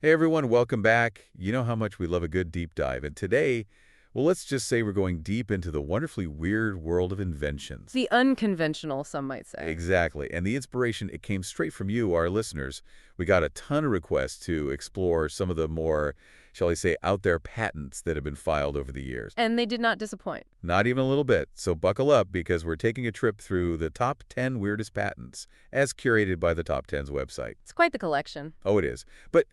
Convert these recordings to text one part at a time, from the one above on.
Hey everyone, welcome back. You know how much we love a good deep dive, and today, well, let's just say we're going deep into the wonderfully weird world of inventions. The unconventional, some might say. Exactly, and the inspiration, it came straight from you, our listeners. We got a ton of requests to explore some of the more, shall I say, out there patents that have been filed over the years. And they did not disappoint. Not even a little bit, so buckle up because we're taking a trip through the top 10 weirdest patents, as curated by the Top 10's website. It's quite the collection. Oh, it is. But,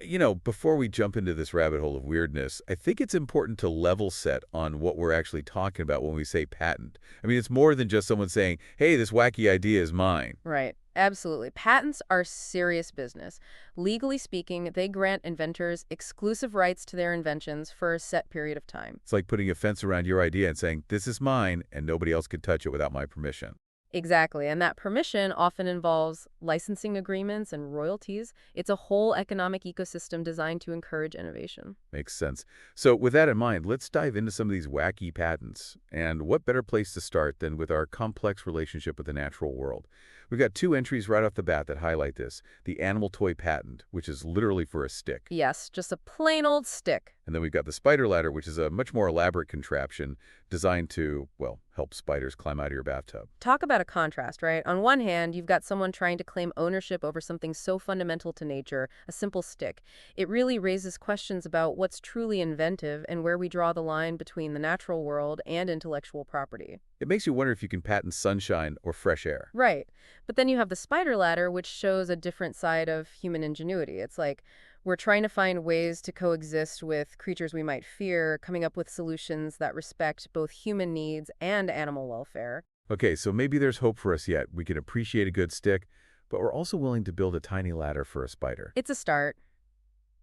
before we jump into this rabbit hole of weirdness, I think it's important to level set on what we're actually talking about when we say patent. I mean, it's more than just someone saying, hey, this wacky idea is mine. Right. Absolutely. Patents are serious business. Legally speaking, they grant inventors exclusive rights to their inventions for a set period of time. It's like putting a fence around your idea and saying, this is mine, and nobody else can touch it without my permission. Exactly. And that permission often involves licensing agreements and royalties. It's a whole economic ecosystem designed to encourage innovation. Makes sense. So with that in mind, let's dive into some of these wacky patents. And what better place to start than with our complex relationship with the natural world? We've got two entries right off the bat that highlight this. The animal toy patent, which is literally for a stick. Yes, just a plain old stick. And then we've got the spider ladder, which is a much more elaborate contraption designed to, well, help spiders climb out of your bathtub. Talk about a contrast, right? On one hand, you've got someone trying to claim ownership over something so fundamental to nature, a simple stick. It really raises questions about what's truly inventive and where we draw the line between the natural world and intellectual property. It makes you wonder if you can patent sunshine or fresh air. Right. But then you have the spider ladder, which shows a different side of human ingenuity. It's like we're trying to find ways to coexist with creatures we might fear, coming up with solutions that respect both human needs and animal welfare. Okay, so maybe there's hope for us yet. We can appreciate a good stick, but we're also willing to build a tiny ladder for a spider. It's a start.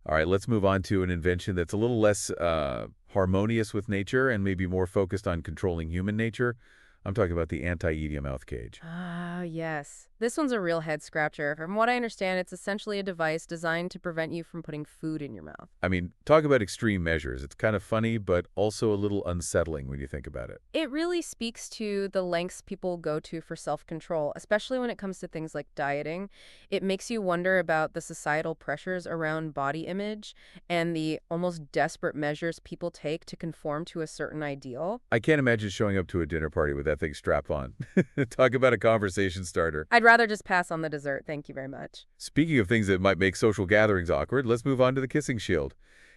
All right, let's move on to an invention that's a little less harmonious with nature and maybe more focused on controlling human nature. I'm talking about the anti-eating mouth cage. Ah, yes. This one's a real head scratcher. From what I understand, it's essentially a device designed to prevent you from putting food in your mouth. I mean, talk about extreme measures. It's kind of funny, but also a little unsettling when you think about it. It really speaks to the lengths people go to for self-control, especially when it comes to things like dieting. It makes you wonder about the societal pressures around body image and the almost desperate measures people take to conform to a certain ideal. I can't imagine showing up to a dinner party with that thing strapped on. Talk about a conversation starter. I'd rather just pass on the dessert, thank you very much. Speaking of things that might make social gatherings awkward, let's move on to the kissing shield.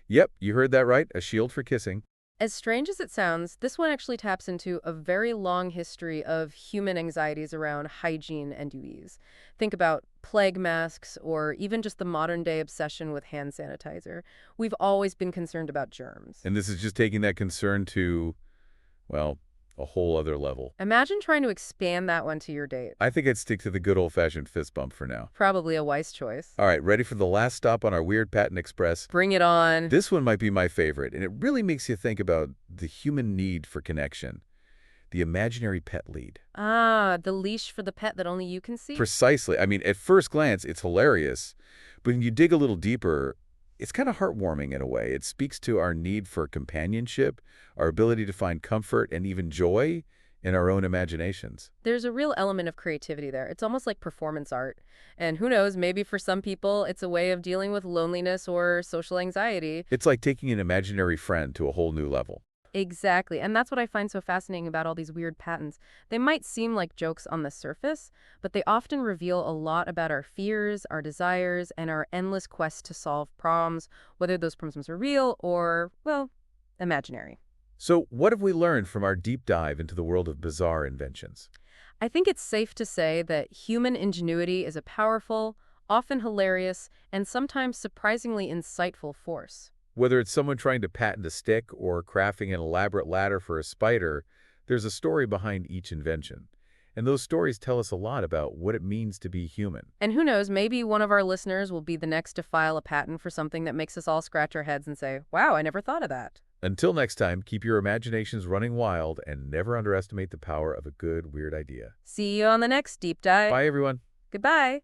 Yep, you heard that right, a shield for kissing. As strange as it sounds, this one actually taps into a very long history of human anxieties around hygiene and ease. Think about plague masks or even just the modern-day obsession with hand sanitizer. We've always been concerned about germs. And this is just taking that concern to, well, a whole other level. Imagine trying to expand that one to your date. I think I'd stick to the good old-fashioned fist bump for now. Probably a wise choice. All right, ready for the last stop on our Weird Patent Express? Bring it on. This one might be my favorite, and it really makes you think about the human need for connection. The imaginary pet lead. Ah, the leash for the pet that only you can see? Precisely. I mean, at first glance, it's hilarious, but when you dig a little deeper, it's kind of heartwarming in a way. It speaks to our need for companionship, our ability to find comfort and even joy in our own imaginations. There's a real element of creativity there. It's almost like performance art. And who knows, maybe for some people, it's a way of dealing with loneliness or social anxiety. It's like taking an imaginary friend to a whole new level. Exactly. And that's what I find so fascinating about all these weird patents. They might seem like jokes on the surface, but they often reveal a lot about our fears, our desires, and our endless quest to solve problems, whether those problems are real or, well, imaginary. So what have we learned from our deep dive into the world of bizarre inventions? I think it's safe to say that human ingenuity is a powerful, often hilarious, and sometimes surprisingly insightful force. Whether it's someone trying to patent a stick or crafting an elaborate ladder for a spider, there's a story behind each invention. And those stories tell us a lot about what it means to be human. And who knows, maybe one of our listeners will be the next to file a patent for something that makes us all scratch our heads and say, wow, I never thought of that. Until next time, keep your imaginations running wild and never underestimate the power of a good, weird idea. See you on the next deep dive. Bye, everyone. Goodbye.